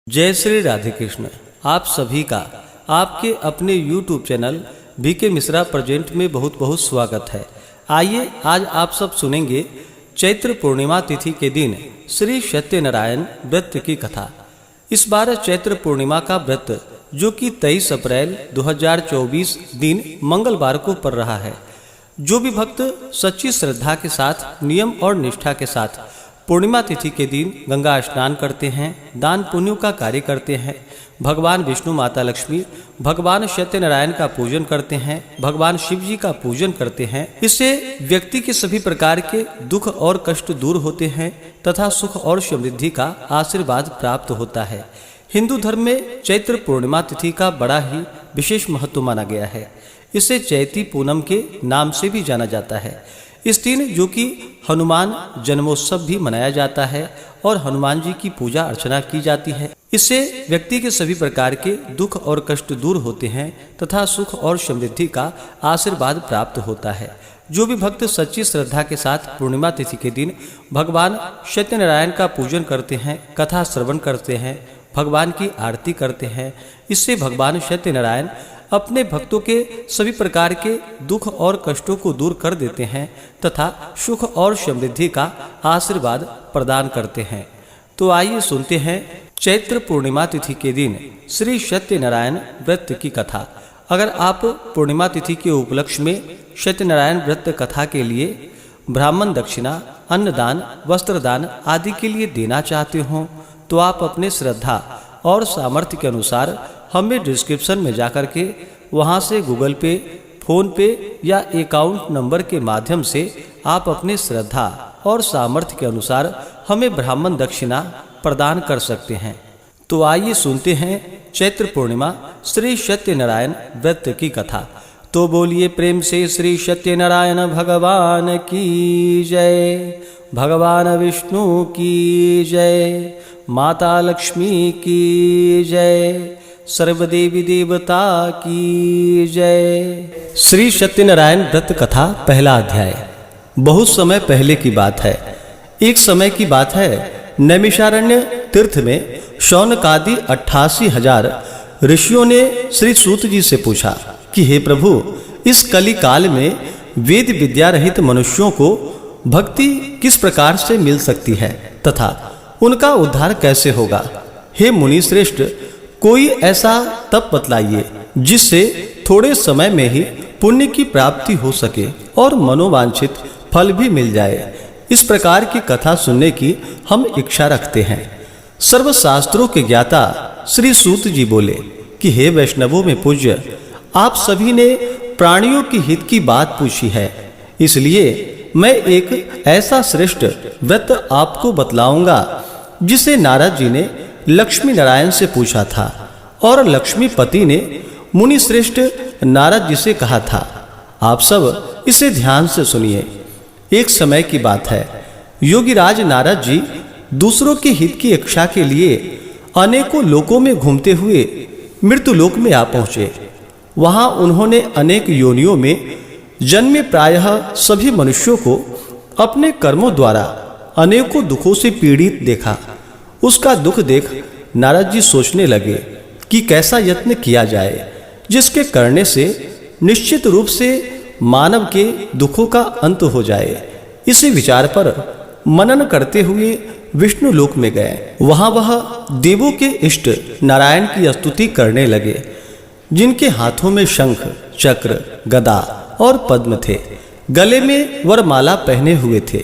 जय श्री राधे कृष्ण। आप सभी का आपके अपने YouTube channel BK Mishra present में बहुत बहुत स्वागत है। आइए आज आप सब सुनेंगे चैत्र पूर्णिमा तिथि के दिन श्री सत्यनारायण व्रत की कथा। इस बार चैत्र पूर्णिमा का व्रत जो कि 23 अप्रैल 2024 दिन मंगलवार को पड़ रहा है। जो भी भक्त सच्ची श्रद्धा के साथ नियम और निष्ठा के साथ पूर्णिमा तिथि के दिन गंगा स्नान करते हैं, दान पुण्यों का कार्य करते हैं, भगवान विष्णु, माता लक्ष्मी, भगवान सत्यनारायण का पूजन करते हैं, भगवान शिव जी का पूजन करते हैं, इससे व्यक्ति के सभी प्रकार के दुख और कष्ट दूर होते हैं तथा सुख और समृद्धि का आशीर्वाद प्राप्त होता है। हिंदू धर्म में चैत्र पूर्णिमा तिथि का बड़ा ही विशेष महत्व माना गया है। इसे चैती पूनम के नाम से भी जाना जाता है। इस दिन जो कि हनुमान जन्मोत्सव भी मनाया जाता है और हनुमान जी की पूजा अर्चना की जाती है। इससे व्यक्ति के सभी प्रकार के दुख और कष्ट दूर होते हैं तथा सुख और समृद्धि का आशीर्वाद प्राप्त होता है। जो भी भक्त सच्ची श्रद्धा के साथ पूर्णिमा तिथि के दिन भगवान सत्यनारायण का पूजन करते हैं, कथा श्रवण करते हैं, भगवान की आरती करते हैं, इससे भगवान सत्यनारायण अपने भक्तों के सभी प्रकार के दुख और कष्टों को दूर कर देते हैं तथा सुख और समृद्धि का आशीर्वाद प्रदान करते हैं। तो आइए सुनते हैं चैत्र पूर्णिमा तिथि के दिन श्री सत्यनारायण व्रत की कथा। अगर आप पूर्णिमा तिथि के उपलक्ष्य में सत्यनारायण व्रत कथा के लिए ब्राह्मण दक्षिणा, अन्नदान, वस्त्रदान आदि के लिए देना चाहते हो तो आप अपने श्रद्धा और सामर्थ्य के अनुसार हमें डिस्क्रिप्शन में जाकर के वहां से गूगल पे, फोन पे या अकाउंट नंबर के माध्यम से आप अपने श्रद्धा और सामर्थ्य के अनुसार हमें ब्राह्मण दक्षिणा प्रदान कर सकते हैं। तो आइए सुनते हैं चैत्र पूर्णिमा श्री सत्यनारायण व्रत की कथा। तो बोलिए प्रेम से श्री सत्यनारायण भगवान की जय, भगवान विष्णु की जय, माता लक्ष्मी की जय, सर्वदेवी देवता की जय। श्री सत्यनारायण व्रत कथा पहला अध्याय। बहुत समय पहले की बात है। एक समय की बात है, नैमिषारण्य तीर्थ में शौनकादि 88,000 ऋषियों ने श्री सूत जी से पूछा कि हे प्रभु, इस कली काल में वेद विद्या रहित मनुष्यों को भक्ति किस प्रकार से मिल सकती है तथा उनका उद्धार कैसे होगा। हे मुनि श्रेष्ठ, कोई ऐसा तप बतलाइए जिससे थोड़े समय में ही पुण्य की प्राप्ति हो सके और मनोवांछित फल भी मिल जाए। इस प्रकार की कथा सुनने की हम इच्छा रखते हैं। सर्वशास्त्रों के ज्ञाता श्री सूत जी बोले कि हे वैष्णवों में पूज्य, आप सभी ने प्राणियों की हित की बात पूछी है, इसलिए मैं एक ऐसा श्रेष्ठ व्रत आपको बतलाऊंगा जिसे नारद जी ने लक्ष्मी नारायण से पूछा था और लक्ष्मीपति ने मुनि श्रेष्ठ नारद जी से कहा था। आप सब इसे ध्यान से सुनिए। एक समय की बात है, योगीराज नारद जी दूसरों के हित की इच्छा के लिए अनेकों लोकों में घूमते हुए मृत्यु लोक में आ पहुंचे। वहां उन्होंने अनेक योनियों में जन्मे प्रायः सभी मनुष्यों को अपने कर्मों द्वारा अनेकों दुखों से पीड़ित देखा। उसका दुख देख नारद जी सोचने लगे कि कैसा यत्न किया जाए जिसके करने से निश्चित रूप से मानव के दुखों का अंत हो जाए। इसी विचार पर मनन करते हुए विष्णु लोक में गए। वहां वह देवों के इष्ट नारायण की स्तुति करने लगे, जिनके हाथों में शंख, चक्र, गदा और पद्म थे, गले में वरमाला पहने हुए थे।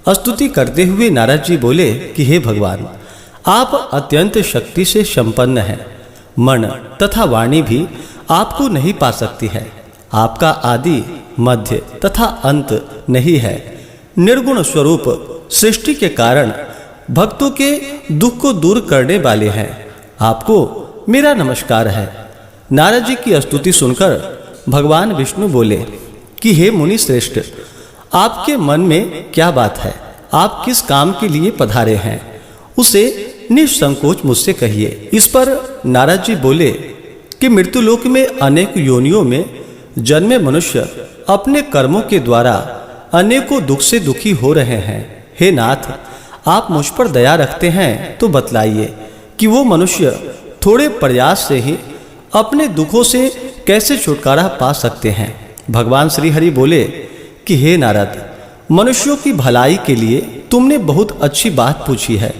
स्तुति करते हुए नारद जी बोले कि हे भगवान, आप अत्यंत शक्ति से संपन्न हैं। मन तथा वाणी भी आपको नहीं पा सकती है। आपका आदि, मध्य तथा अंत नहीं है। निर्गुण स्वरूप सृष्टि के कारण भक्तों के दुख को दूर करने वाले हैं। आपको मेरा नमस्कार है। नारद जी की स्तुति सुनकर भगवान विष्णु बोले कि हे मुनि श्रेष्ठ, आपके मन में क्या बात है? आप किस काम के लिए पधारे हैं, उसे निसंकोच मुझसे कहिए। इस पर नारद जी बोले कि मृत्यु लोक में अनेक योनियों में जन्मे मनुष्य अपने कर्मों के द्वारा अनेकों दुख से दुखी हो रहे हैं। हे नाथ, आप मुझ पर दया रखते हैं तो बतलाइए कि वो मनुष्य थोड़े प्रयास से ही अपने दुखों से कैसे छुटकारा पा सकते हैं। भगवान श्री हरि बोले कि हे नारद, मनुष्यों की भलाई के लिए तुमने बहुत अच्छी बात पूछी है,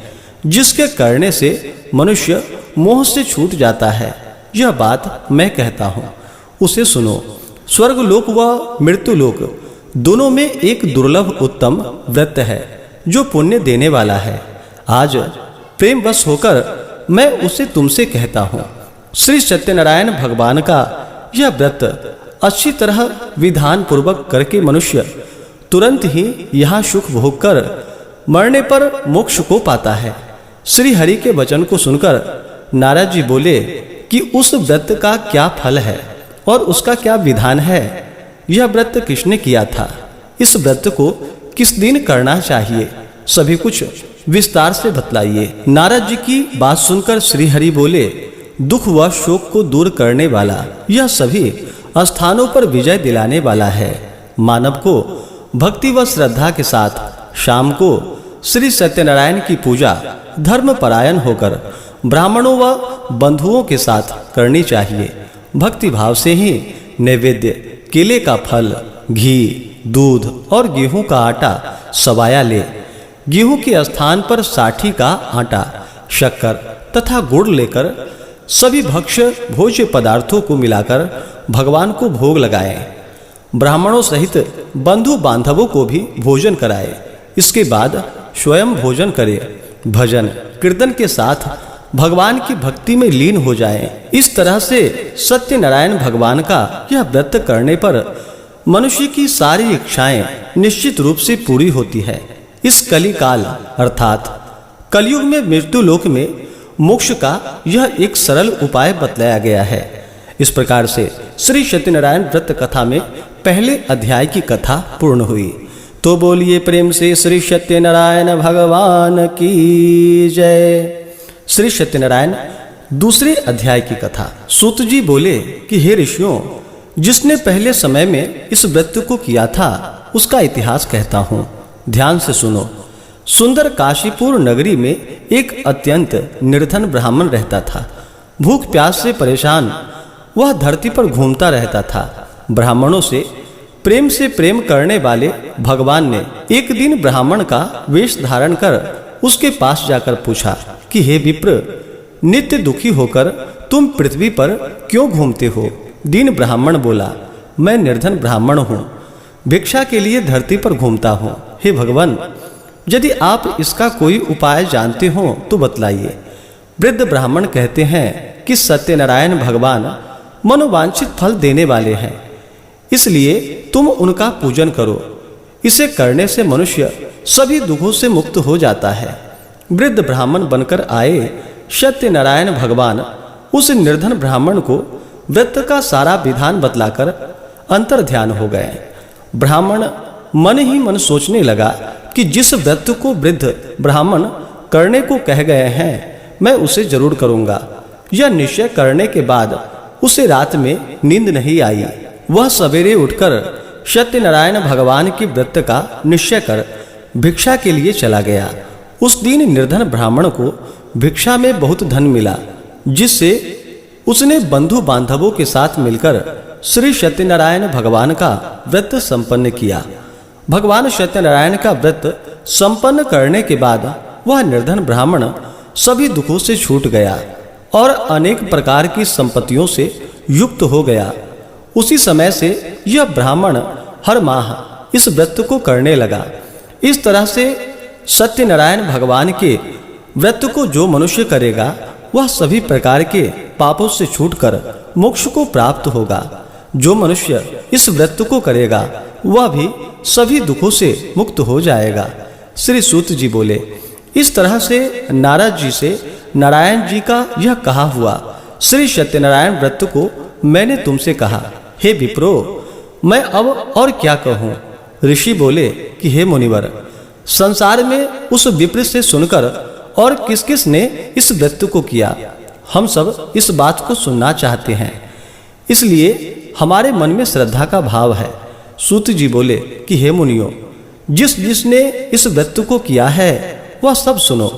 जिसके करने से मनुष्य मोह से छूट जाता है। यह बात मैं कहता हूँ, उसे सुनो। स्वर्गलोक व मृत्युलोक दोनों में एक दुर्लभ उत्तम व्रत है जो पुण्य देने वाला है। आज प्रेमवश होकर मैं उसे तुमसे कहता हूँ। श्री सत्यनारायण भगवान का यह व्रत अच्छी तरह विधान पूर्वक करके मनुष्य तुरंत ही यहाँ सुख भोग कर मरने पर मोक्ष को पाता है। श्री हरि के वचन को सुनकर नारद जी बोले कि उस व्रत का क्या फल है और उसका क्या विधान है। यह व्रत किसने किया था, इस व्रत को किस दिन करना चाहिए, सभी कुछ विस्तार से बतलाइए। नारद जी की बात सुनकर श्री हरि बोले, दुख व शोक को दूर करने वाला, यह सभी स्थानों पर विजय दिलाने वाला है। मानव को भक्ति व श्रद्धा के साथ शाम को श्री सत्यनारायण की पूजा धर्म परायण होकर ब्राह्मणों व बंधुओं के साथ करनी चाहिए। भक्ति भाव से ही नैवेद्य, केले का फल, घी, दूध और गेहूं का आटा सवाया ले। गेहूं के स्थान पर साठी का आटा, शक्कर तथा गुड़ लेकर सभी भक्ष्य भोज्य पदार्थों को मिलाकर भगवान को भोग लगाएं। ब्राह्मणों सहित बंधु बांधवों को भी भोजन कराए। इसके बाद स्वयं भोजन करे, भजन कीर्तन के साथ भगवान की भक्ति में लीन हो जाएं। इस तरह से सत्यनारायण भगवान का यह व्रत करने पर मनुष्य की सारी इच्छाएं निश्चित रूप से पूरी होती है। इस कली काल अर्थात कलयुग में मृत्यु लोक में मोक्ष का यह एक सरल उपाय बतलाया गया है। इस प्रकार से श्री सत्यनारायण व्रत कथा में पहले अध्याय की कथा पूर्ण हुई। तो बोलिए प्रेम से श्री सत्यनारायण भगवान की जय। श्री सत्यनारायण दूसरे अध्याय की कथा। सूत जी बोले कि हे ऋषियों, जिसने पहले समय में इस व्रत को किया था उसका इतिहास कहता हूँ, ध्यान से सुनो। सुंदर काशीपुर नगरी में एक अत्यंत निर्धन ब्राह्मण रहता था। भूख प्यास से परेशान वह धरती पर घूमता रहता था। ब्राह्मणों से प्रेम करने वाले भगवान ने एक दिन ब्राह्मण का वेश धारण कर उसके पास जाकर पूछा कि हे विप्र, नित्य दुखी होकर तुम पृथ्वी पर क्यों घूमते हो? दीन ब्राह्मण बोला, मैं निर्धन ब्राह्मण हूँ, भिक्षा के लिए धरती पर घूमता हूँ। हे भगवान, यदि आप इसका कोई उपाय जानते हो तो बतलाइए। वृद्ध ब्राह्मण कहते हैं कि सत्यनारायण भगवान मनोवांछित फल देने वाले हैं, इसलिए तुम उनका पूजन करो। इसे करने से मनुष्य सभी दुखों से मुक्त हो जाता है। वृद्ध ब्राह्मण बनकर आए सत्यनारायण भगवान उस निर्धन ब्राह्मण को व्रत का सारा विधान बतलाकर अंतर ध्यान हो गए। ब्राह्मण मन ही मन सोचने लगा कि जिस व्रत को वृद्ध ब्राह्मण करने को कह गए हैं मैं उसे जरूर करूंगा। यह निश्चय करने के बाद उसे रात में नींद नहीं आई। वह सवेरे उठकर सत्यनारायण भगवान के व्रत का निश्चय कर भिक्षा के लिए चला गया। उस दिन निर्धन ब्राह्मण को भिक्षा में बहुत धन मिला, जिससे उसने बंधु बांधवों के साथ मिलकर श्री सत्यनारायण भगवान का व्रत संपन्न किया। भगवान सत्यनारायण का व्रत संपन्न करने के बाद वह निर्धन ब्राह्मण सभी दुखों से छूट गया और अनेक प्रकार की संपत्तियों से युक्त हो गया। उसी समय से यह ब्राह्मण हर माह इस व्रत को करने लगा। इस तरह से सत्यनारायण भगवान के व्रत को जो मनुष्य करेगा वह सभी प्रकार के पापों से छूटकर मोक्ष को प्राप्त होगा। जो मनुष्य इस व्रत को करेगा वह भी सभी दुखों से मुक्त हो जाएगा। श्री सूत जी बोले, इस तरह से नारद जी से नारायण जी का यह कहा हुआ श्री सत्यनारायण व्रत को मैंने तुमसे कहा। हे विप्रो, मैं अब और क्या कहूँ? ऋषि बोले कि हे मुनिवर, संसार में उस विप्र से सुनकर और किस किस ने इस व्रत को किया, हम सब इस बात को सुनना चाहते हैं, इसलिए हमारे मन में श्रद्धा का भाव है। सूत जी बोले कि हे मुनियों, जिसने इस व्रत को किया है वह सब सुनो।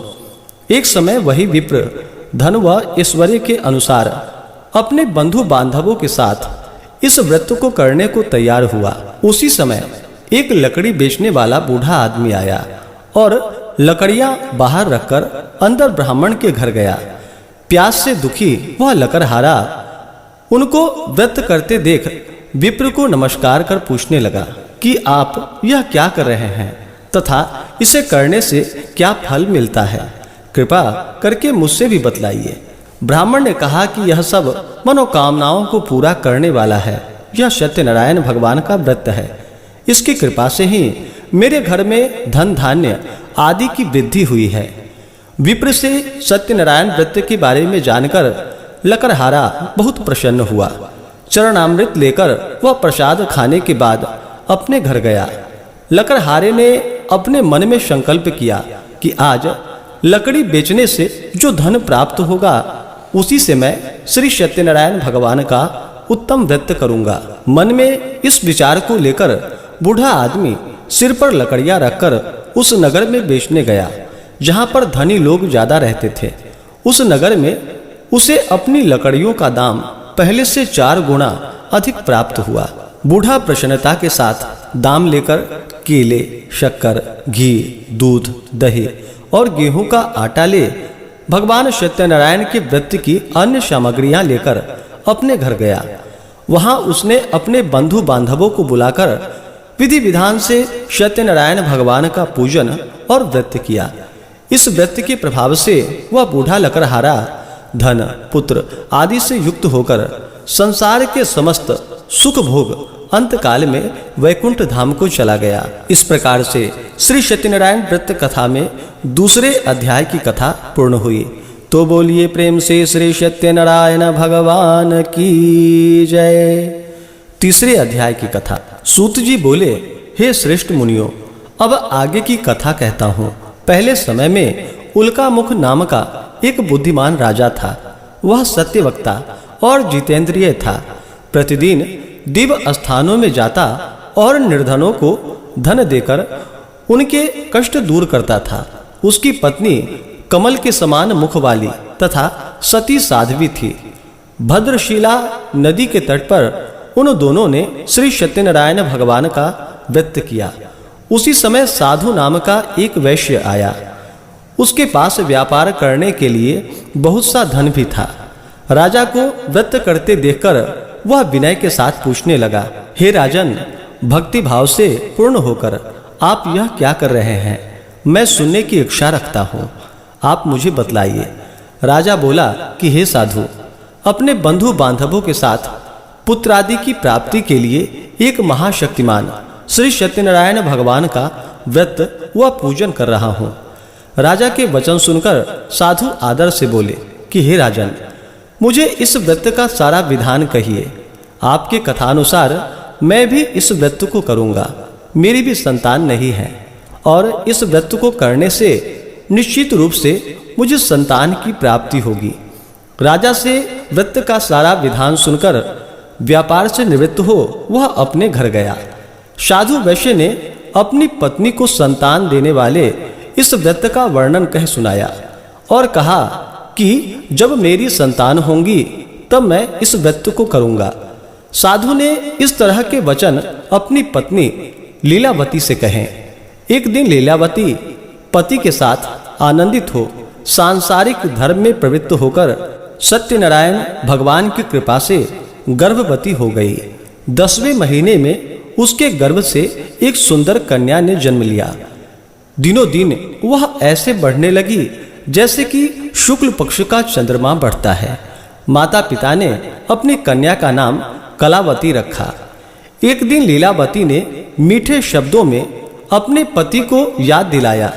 एक समय वही विप्र धन व ऐश्वर्य के अनुसार अपने बंधु बांधवों के साथ इस व्रत को करने को तैयार हुआ। उसी समय एक लकड़ी बेचने वाला बूढ़ा आदमी आया और लकड़ियां बाहर रखकर अंदर ब्राह्मण के घर गया। प्यास से दुखी वह लकड़हारा उनको व्रत करते देख विप्र को नमस्कार कर पूछने लगा कि आप यह क्या कर रहे हैं तथा इसे करने से क्या फल मिलता है, कृपा करके मुझसे भी बतलाइए। ब्राह्मण ने कहा कि यह सब मनोकामनाओं को पूरा करने वाला है। यह सत्यनारायण भगवान का व्रत है। इसकी कृपा से ही मेरे घर में धन धान्य आदि की वृद्धि हुई है। विप्र से सत्यनारायण व्रत के बारे में जानकर लकड़हारा बहुत प्रसन्न हुआ। चरणामृत लेकर वह प्रसाद खाने के बाद अपने घर गया। लकड़हारे ने अपने मन में संकल्प किया कि आज लकड़ी बेचने से जो धन प्राप्त होगा उसी से मैं श्री सत्यनारायण भगवान का उत्तम व्रत करूंगा। मन में इस विचार को लेकर बूढ़ा आदमी सिर पर लकड़ियां रखकर उस नगर में बेचने गया जहां पर धनी लोग ज्यादा रहते थे। उस नगर में उसे अपनी लकड़ियों का दाम पहले से 4 गुना अधिक प्राप्त हुआ। बूढ़ा प्रसन्नता के साथ दाम लेकर केले, शक्कर, घी, दूध, दही और गेहूं का आटा ले भगवान सत्यनारायण के व्रत की अन्य सामग्रियां लेकर अपने घर गया। वहां उसने अपने बंधु बांधवों को बुलाकर विधि विधान से सत्यनारायण भगवान का पूजन और व्रत किया। इस व्रत के प्रभाव से वह बूढ़ा लकड़हारा धन, पुत्र आदि से युक्त होकर संसार के समस्त सुख भोग अंतकाल में वैकुंठ धाम को चला गया। इस प्रकार से श्री सत्यनारायण व्रत कथा में दूसरे अध्याय की कथा पूर्ण हुई। तो बोलिए प्रेम से श्री सत्यनारायण भगवान की जय। तीसरे अध्याय की कथा। सूत जी बोले, हे श्रेष्ठ मुनियों, अब आगे की कथा कहता हूँ। पहले समय में उल्कामुख नाम का एक बुद्धिमान राजा था। वह सत्यवक्ता और जितेंद्रिय था। प्रतिदिन दिव्य स्थानों में जाता और निर्धनों को धन देकर उनके कष्ट दूर करता था। उसकी पत्नी कमल के समान मुख वाली तथा सती साध्वी थी। भद्रशिला नदी के तट पर उन दोनों ने श्री सत्यनारायण भगवान का व्रत किया। उसी समय साधु नाम का एक वैश्य आया। उसके पास व्यापार करने के लिए बहुत सा धन भी था। राजा को व्रत करते देखकर वह विनय के साथ पूछने लगा, हे राजन, भक्ति भाव से पूर्ण होकर आप यह क्या कर रहे हैं? मैं सुनने की इच्छा रखता हूँ, आप मुझे बतलाइए। राजा बोला कि हे साधु, अपने बंधु बांधवों के साथ पुत्रादि की प्राप्ति के लिए एक महाशक्तिमान श्री सत्यनारायण भगवान का व्रत व पूजन कर रहा हूँ। राजा के वचन सुनकर साधु आदर से बोले कि हे राजन, मुझे इस व्रत का सारा विधान कहिए। आपके कथानुसार मैं भी इस व्रत को करूँगा। मेरी भी संतान नहीं है और इस व्रत को करने से निश्चित रूप से मुझे संतान की प्राप्ति होगी। राजा से व्रत का सारा विधान सुनकर व्यापार से निवृत्त हो वह अपने घर गया। साधु वैश्य ने अपनी पत्नी को संतान देने वाले इस व्रत का वर्णन कह सुनाया और कहा कि जब मेरी संतान होंगी तब मैं इस व्रत को करूंगा। साधु ने इस तरह के वचन अपनी पत्नी लीलावती से कहे। एक दिन लीलावती पति के साथ आनंदित हो सांसारिक धर्म में प्रवृत्त होकर सत्यनारायण भगवान की कृपा से गर्भवती हो गई। 10वें महीने में उसके गर्भ से एक सुंदर कन्या ने जन्म लिया। दिनों दिन वह ऐसे बढ़ने लगी जैसे कि शुक्ल पक्ष का चंद्रमा बढ़ता है। माता पिता ने अपनी कन्या का नाम कलावती रखा। एक दिन लीलावती ने मीठे शब्दों में अपने पति को याद दिलाया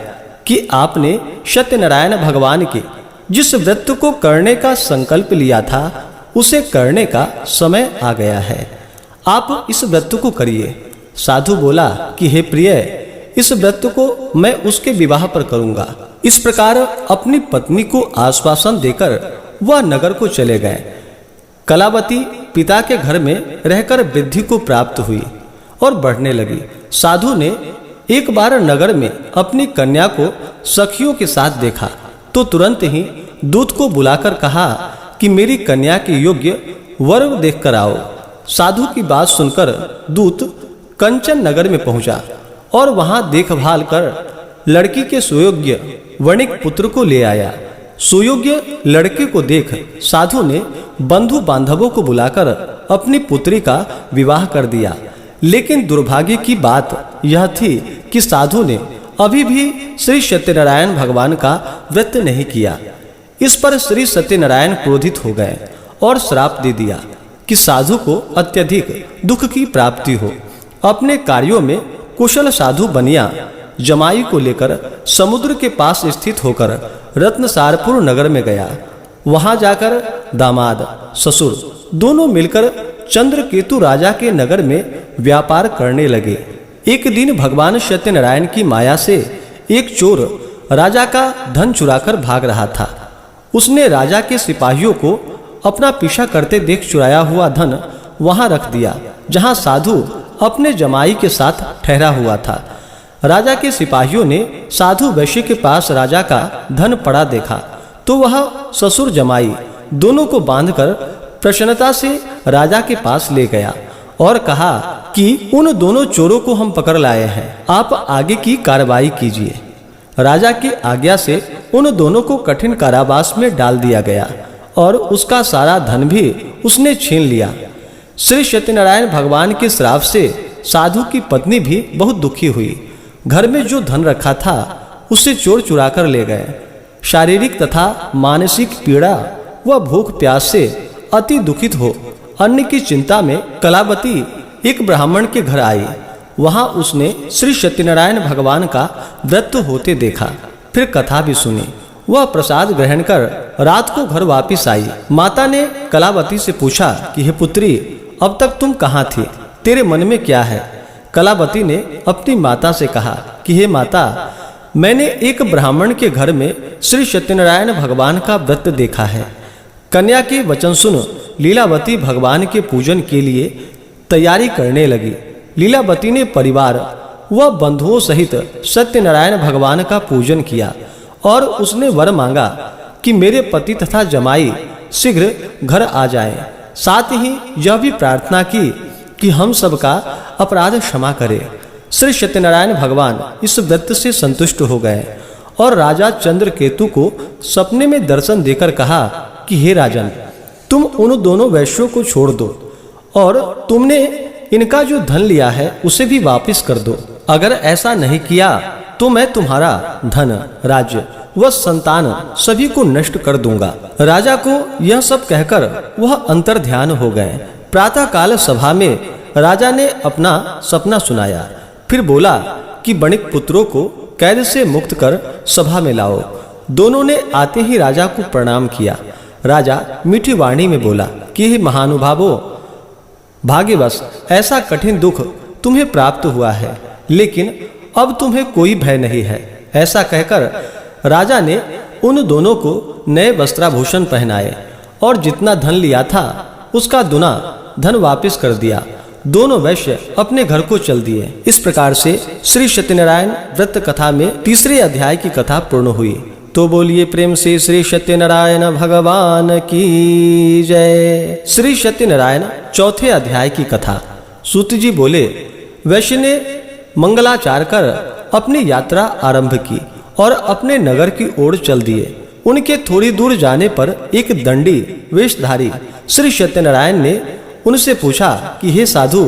कि आपने सत्यनारायण भगवान के जिस व्रत को करने का संकल्प लिया था उसे करने का समय आ गया है। आप इस व्रत को करिए। साधु बोला कि हे प्रिय, इस व्रत को मैं उसके विवाह पर करूंगा। इस प्रकार अपनी पत्नी को आश्वासन देकर वह नगर को चले गए। कलावती पिता के घर में रहकर वृद्धि को प्राप्त हुई और बढ़ने लगी। साधु ने एक बार नगर में अपनी कन्या को सखियों के साथ देखा। तो तुरंत ही दूत को बुलाकर कहा कि मेरी कन्या के योग्य वर देखकर आओ। साधु की बात सुनकर दूत कंचन नगर में पहुंचा और वहां देखभाल कर लड़की के सुयोग्य वणिक पुत्र को ले आया। सुयोग्य लड़के को देख साधु ने बंधु बांधवों को बुलाकर अपनी पुत्री का विवाह कर दिया। लेकिन दुर्भाग्य की बात यह थी कि साधु ने अभी भी श्री सत्यनारायण भगवान का व्रत नहीं किया। इस पर श्री सत्यनारायण क्रोधित हो गए और श्राप दे दिया कि साधु को अत्यधिक दुख की प्राप्ति हो। अपने कार्यों में कुशल साधु बनिया जमाई को लेकर समुद्र के पास स्थित होकर रत्नसारपुर नगर में गया। वहां जाकर दामाद ससुर दोनों मिलकर चंद्रकेतु राजा के नगर में व्यापार करने लगे। एक दिन भगवान सत्यनारायण की माया से एक चोर राजा का धन चुराकर भाग रहा था। उसने राजा के सिपाहियों को अपना पीछा करते देख चुराया हुआ धन वहां रख दिया जहां साधु अपने जमाई के साथ ठहरा हुआ था। राजा के सिपाहियों ने साधु वैश्य के पास राजा का धन पड़ा देखा तो वह ससुर जमाई दोनों को बांधकर प्रसन्नता से राजा के पास ले गया और कहा कि उन दोनों चोरों को हम पकड़ लाए हैं, आप आगे की कार्रवाई कीजिए। राजा की आज्ञा से उन दोनों को कठिन कारावास में डाल दिया गया और उसका सारा धन भी उसने छीन लिया। श्री सत्यनारायण भगवान के श्राप से साधु की पत्नी भी बहुत दुखी हुई। घर में जो धन रखा था उसे चोर चुरा कर ले गए। शारीरिक तथा मानसिक पीड़ा व भूख प्यास से अति दुखित हो अन्न की चिंता में कलावती एक ब्राह्मण के घर आई। वहां उसने श्री सत्यनारायण भगवान का व्रत होते देखा, फिर कथा भी सुनी। वह प्रसाद ग्रहण कर रात को घर वापिस आई। माता ने कलावती से पूछा कि हे पुत्री, अब तक तुम कहाँ थी, तेरे मन में क्या है? कलावती ने अपनी माता से कहा कि हे माता, मैंने एक ब्राह्मण के घर में श्री सत्यनारायण भगवान का व्रत देखा है। कन्या के वचन सुन लीलावती भगवान के पूजन के लिए तैयारी करने लगी। लीलावती ने परिवार व बंधुओं सहित सत्यनारायण भगवान का पूजन किया और उसने वर मांगा कि मेरे पति तथा जमाई शीघ्र घर आ जाएं। साथ ही यह भी प्रार्थना की कि हम सबका अपराध क्षमा करे। श्री सत्यनारायण भगवान इस व्रत से संतुष्ट हो गए और राजा चंद्रकेतु को सपने में दर्शन देकर कहा कि हे राजन, तुम उन दोनों वैश्यों को छोड़ दो और तुमने इनका जो धन लिया है उसे भी वापस कर दो। अगर ऐसा नहीं किया तो मैं तुम्हारा धन, राज्य व संतान सभी को नष्ट कर दूंगा। राजा को यह सब कहकर वह अंतर ध्यान हो गए। प्रातः काल सभा में राजा ने अपना सपना सुनाया, फिर बोला कि वणिक पुत्रों को कैद से मुक्त कर सभा में लाओ। दोनों ने आते ही राजा को प्रणाम किया। राजा मीठी वाणी में बोला कि हे महानुभावों, भाग्यवश ऐसा कठिन दुख तुम्हें प्राप्त हुआ है, लेकिन अब तुम्हें कोई भय नहीं है। ऐसा कहकर राजा ने उन दोनों को नए वस्त्राभूषण पहनाए और जितना धन लिया था उसका दुना धन वापस कर दिया। दोनों वैश्य अपने घर को चल दिए। इस प्रकार से श्री सत्यनारायण व्रत कथा में तीसरे अध्याय की कथा पूर्ण हुई। तो बोलिए प्रेम से श्री सत्यनारायण भगवान की जय। श्री सत्यनारायण चौथे अध्याय की कथा। सूत जी बोले, वैश्य ने मंगलाचार कर अपनी यात्रा आरंभ की और अपने नगर की ओर चल दिए। उनके थोड़ी दूर जाने पर एक दंडी वेशधारी श्री सत्यनारायण ने उनसे पूछा कि हे साधु,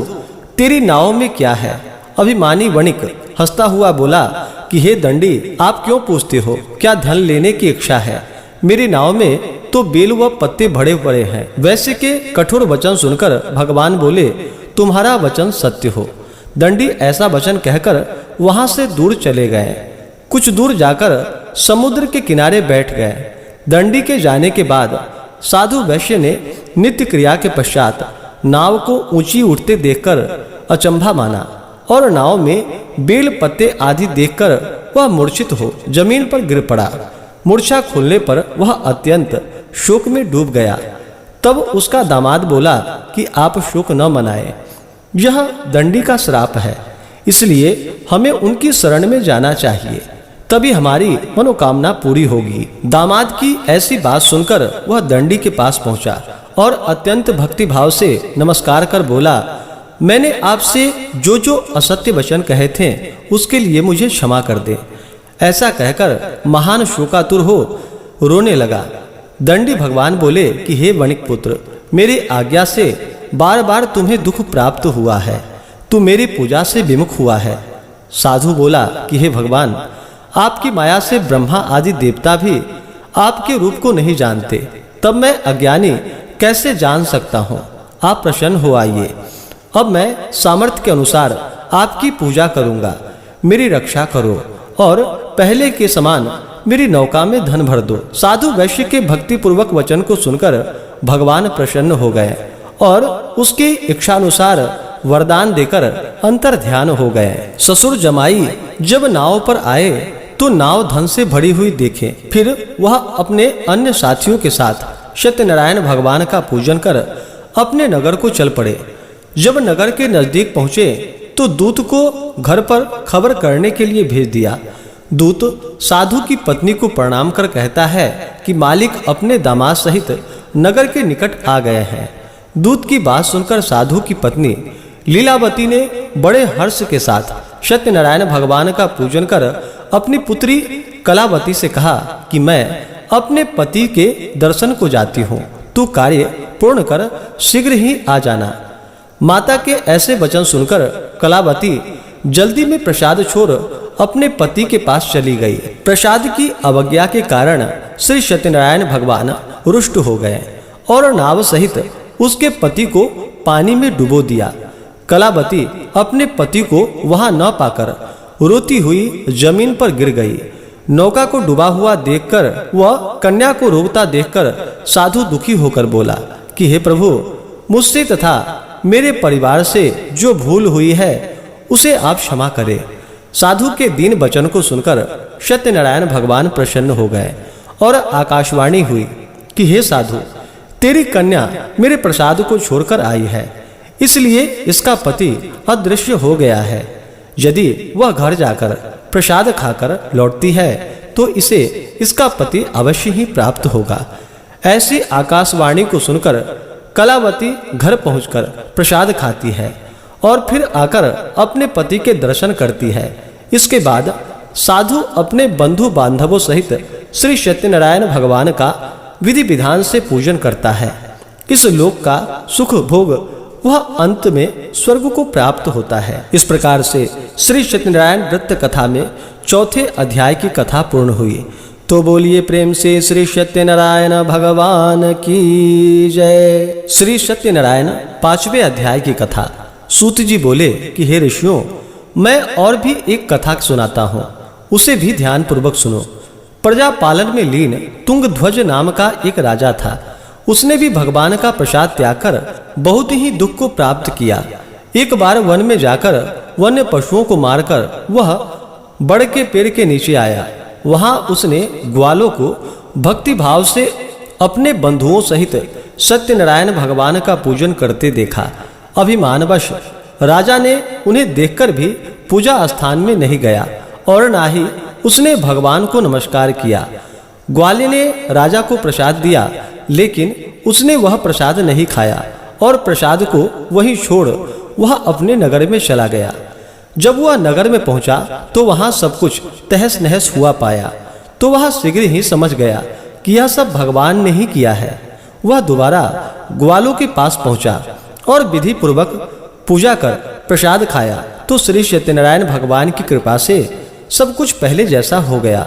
तेरी नाव में क्या है? अभिमानी वणिक हंसता हुआ बोला कि हे दंडी, आप क्यों पूछते हो? क्या धन लेने की इच्छा है? मेरी नाव में तो बेल व पत्ते भरे पड़े हैं। वैश्य के कठोर वचन सुनकर भगवान बोले, तुम्हारा वचन सत्य हो। दंडी ऐसा वचन कहकर वहां से दूर चले गए। कुछ दूर जाकर समुद्र के किनारे बैठ गए। दंडी के जाने के बाद साधु वैश्य ने नित्य क्रिया के पश्चात नाव को ऊंची उठते देखकर अचंभा माना और नाव में बेल पत्ते आदि देखकर वह मूर्छित हो जमीन पर गिर पड़ा। मूर्छा खुलने पर वह अत्यंत शोक में डूब गया। तब उसका दामाद बोला कि आप शोक न मनाएं, यह दंडी का श्राप है, इसलिए हमें उनकी शरण में जाना चाहिए। तभी हमारी मनोकामना पूरी होगी। दामाद की ऐसी बात सुनकर वह दंडी के पास पहुंचा और अत्यंत भक्ति भाव से नमस्कार कर बोला, मैंने आपसे जो जो असत्य वचन कहे थे उसके लिए मुझे क्षमा कर दे। ऐसा कहकर महान शोकातुर हो रोने लगा। दंडी भगवान बोले कि हे वणिक पुत्र, मेरी आज्ञा से बार बार तुम्हें दुख प्राप्त हुआ है, तू मेरी पूजा से विमुख हुआ है। साधु बोला कि हे भगवान, आपकी माया से ब्रह्मा आदि देवता भी आपके रूप को नहीं जानते, तब मैं अज्ञानी कैसे जान सकता हूँ। आप प्रसन्न हो आइए, अब मैं सामर्थ्य के अनुसार आपकी पूजा करूँगा। मेरी रक्षा करो और पहले के समान मेरी नौका में धन भर दो। साधु वैश्य के भक्ति पूर्वक वचन को सुनकर भगवान प्रसन्न हो गए और उसकी इच्छानुसार वरदान देकर अंतर ध्यान हो गए। ससुर जमाई जब नाव पर आए तो नाव धन से भरी हुई देखे। फिर वह अपने अन्य साथियों के साथ सत्यनारायण भगवान का पूजन कर अपने नगर को चल पड़े। जब नगर के नजदीक पहुंचे तो दूत को घर पर खबर करने के लिए भेज दिया। दूत साधु की पत्नी को प्रणाम कर कहता है कि मालिक अपने दामाद सहित नगर के निकट आ गए हैं। दूत की बात सुनकर साधु की पत्नी लीलावती ने बड़े हर्ष के साथ सत्यनारायण भगवान का पूजन कर अपनी पुत्री कलावती से कहा कि मैं अपने पति के दर्शन को जाती हूँ, तू कार्य पूर्ण कर शीघ्र ही आ जाना। माता के ऐसे वचन सुनकर कलावती जल्दी में प्रसाद छोड़ अपने पति के पास चली गई। प्रसाद की अवज्ञा के कारण श्री सत्यनारायण भगवान रुष्ट हो गए और नाव सहित उसके पति को पानी में डुबो दिया। कलावती अपने पति को वहां न पाकर रोती हुई जमीन पर गिर गई। नौका को डूबा हुआ देखकर वह कन्या को रोता देखकर साधु दुखी होकर बोला कि हे प्रभु, मुझसे तथा मेरे परिवार से जो भूल हुई है उसे आप क्षमा करें। साधु के दीन वचन को सुनकर सत्यनारायण भगवान प्रसन्न हो गए और आकाशवाणी हुई कि हे साधु, तेरी कन्या मेरे प्रसाद को छोड़कर आई है, इसलिए इसका पति अदृश्य हो गया है। यदि वह घर जाकर प्रसाद खाकर लौटती है तो इसे इसका पति अवश्य ही प्राप्त होगा। ऐसी आकाशवाणी को सुनकर कलावती घर पहुंचकर प्रसाद खाती है और फिर आकर अपने पति के दर्शन करती है। इसके बाद साधु अपने बंधु बांधवों सहित श्री सत्यनारायण भगवान का विधि विधान से पूजन करता है। इस लोक का सुख भोग वह अंत में स्वर्ग को प्राप्त होता है। इस प्रकार से श्री सत्यनारायण व्रत कथा में चौथे अध्याय की कथा पूर्ण हुई। तो बोलिए प्रेम से श्री सत्यनारायण भगवान की जय। श्री सत्यनारायण 5वें अध्याय की कथा। सूत जी बोले कि हे ऋषियों, मैं और भी एक कथा सुनाता हूँ, उसे भी ध्यान पूर्वक सुनो। प्रजा पालन में लीन तुंगध्वज नाम का एक राजा था। उसने भी भगवान का प्रसाद त्याग कर बहुत ही दुख को प्राप्त किया। एक बार वन में जाकर वन्य पशुओं को मारकर वह बड़ के पेड़ के नीचे आया। वहां उसने ग्वालों को भक्ति भाव से अपने बंधुओं सहित सत्यनारायण भगवान का पूजन करते देखा। अभिमानवश राजा ने उन्हें देखकर भी पूजा स्थान में नहीं गया और ना ही उसने भगवान को नमस्कार किया। ग्वाले ने राजा को प्रसाद दिया, लेकिन उसने वह प्रसाद नहीं खाया और प्रसाद को वहीं छोड़ वह अपने नगर में चला गया। जब वह नगर में पहुंचा तो वहां सब कुछ तहस नहस हुआ पाया, तो वह शीघ्र ही समझ गया कि यह सब भगवान ने ही किया है। वह दोबारा ग्वालों के पास पहुंचा और विधि पूर्वक पूजा कर प्रसाद खाया तो श्री सत्यनारायण भगवान की कृपा से सब कुछ पहले जैसा हो गया।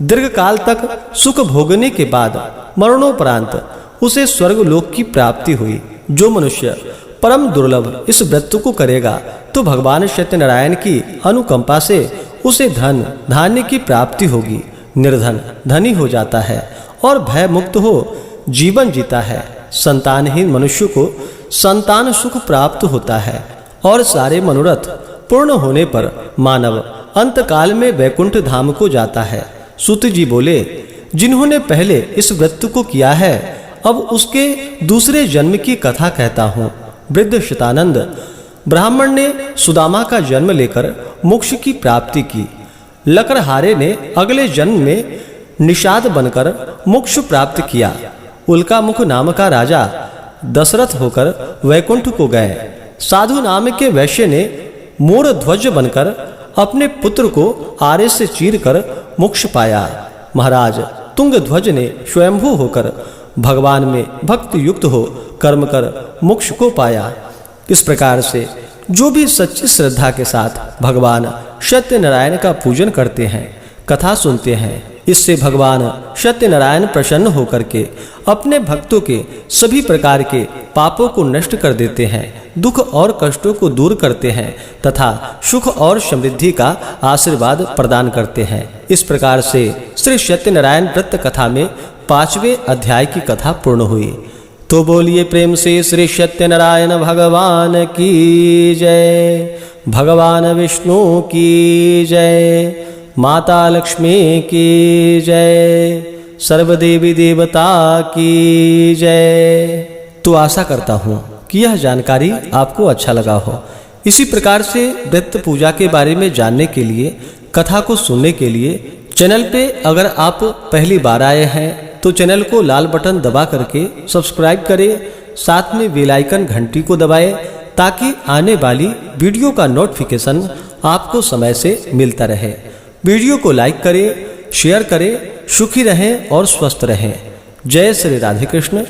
दीर्घ काल तक सुख भोगने के बाद मरणोपरांत उसे स्वर्ग लोक की प्राप्ति हुई। जो मनुष्य परम दुर्लभ इस व्रत को करेगा तो भगवान सत्यनारायण की अनुकंपा से उसे धन धान्य की प्राप्ति होगी। निर्धन धनी हो जाता है और भय मुक्त हो जीवन जीता है। संतानहीन मनुष्य को संतान सुख प्राप्त होता है और सारे मनोरथ पूर्ण होने पर मानव अंतकाल में वैकुंठ धाम को जाता है। सूत जी बोले, जिन्होंने पहले इस व्रत को किया है अब उसके दूसरे जन्म की कथा कहता हूँ। वृद्ध शतानंद ब्राह्मण ने सुदामा का जन्म लेकर मोक्ष की प्राप्ति की। लकड़हारे ने अगले जन्म में निषाद बनकर मोक्ष प्राप्त किया। उल्कामुख नाम का राजा दशरथ होकर वैकुंठ को गए। साधु नाम के वैश्य ने मोर ध्वज बनकर अपने पुत्र को आरे से चीरकर मोक्ष पाया। महाराज तुंगध्वज ने स्वयंभू होकर भगवान में भक्ति युक्त हो कर्म कर मोक्ष को पाया। इस प्रकार से जो भी सच्ची श्रद्धा के साथ भगवान सत्यनारायण का पूजन करते हैं, कथा सुनते हैं, इससे भगवान सत्यनारायण प्रसन्न होकर के अपने भक्तों के सभी प्रकार के पापों को नष्ट कर देते हैं, दुख और कष्टों को दूर करते हैं तथा सुख और समृद्धि का आशीर्वाद प्रदान करते हैं। इस प्रकार से श्री सत्यनारायण व्रत कथा में 5वें अध्याय की कथा पूर्ण हुई। तो बोलिए प्रेम से श्री सत्यनारायण भगवान की जय, भगवान विष्णु की जय, माता लक्ष्मी की जय, सर्वदेवी देवता की जय। तो आशा करता हूँ कि यह जानकारी आपको अच्छा लगा हो। इसी प्रकार से व्रत पूजा के बारे में जानने के लिए, कथा को सुनने के लिए चैनल पे अगर आप पहली बार आए हैं तो चैनल को लाल बटन दबा करके सब्सक्राइब करें, साथ में बेल आइकन घंटी को दबाएं ताकि आने वाली वीडियो का नोटिफिकेशन आपको समय से मिलता रहे। वीडियो को लाइक करें, शेयर करें। सुखी रहें और स्वस्थ रहें। जय श्री राधे कृष्ण।